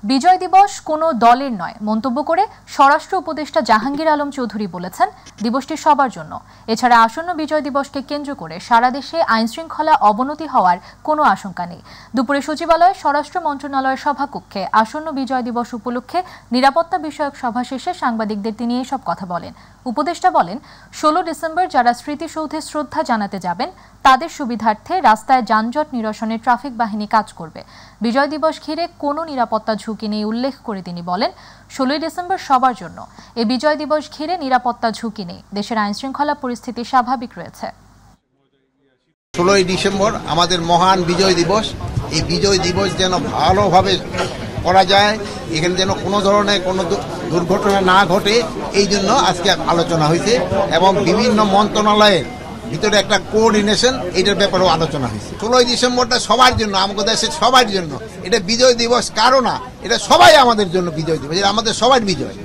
বিজয় দিবস কোনো দলের নয় মন্তব্য করে স্বরাষ্ট্র উপদেষ্টা জাহাঙ্গীর আলম চৌধুরী বলেছেন, দিবসটি সবার জন্য। এছাড়া আসন্ন বিজয় দিবসকে কেন্দ্র করে সারা দেশে আইনশৃঙ্খলা অবনতি হওয়ার কোনো আশঙ্কা নেই। দুপুরে সচিবালয়ে স্বরাষ্ট্র মন্ত্রণালয়ের সভাকক্ষে আসন্ন বিজয় দিবস উপলক্ষে নিরাপত্তা বিষয়ক সভা শেষে সাংবাদিকদের তিনি এসব কথা বলেন। উপদেষ্টা বলেন, 16 ডিসেম্বর যারা স্মৃতিসৌধে শ্রদ্ধা জানাতে যাবেন তাদের সুবিধার্থে রাস্তায় যানজট নিরসনে ট্রাফিক বাহিনী কাজ করবে। বিজয় দিবস ঘিরে কোনো নিরাপত্তা ঝুঁকি নেই উল্লেখ করে তিনি বলেন, 16 ডিসেম্বর সবার জন্য। এই বিজয় দিবস ঘিরে নিরাপত্তা ঝুঁকি নেই। দেশের আইনশৃঙ্খলা পরিস্থিতি স্বাভাবিক রয়েছে। 16 ডিসেম্বর আমাদের মহান বিজয় দিবস। এই বিজয় দিবস যেন ভালোভাবে করা যায়, এখানে যেন কোনো ধরনের কোনো দুর্ঘটনা না ঘটে, এই জন্য আজকে আলোচনা হয়েছে এবং বিভিন্ন মন্ত্রণালয়ের ভিতরে একটা কোঅর্ডিনেশন, এটার ব্যাপারেও আলোচনা হয়েছে। 16 ডিসেম্বরটা সবার জন্য, আমাদের দেশের সবার জন্য। এটা বিজয় দিবস কারো না, এটা সবাই আমাদের জন্য বিজয় দিবস, এটা আমাদের সবার বিজয়।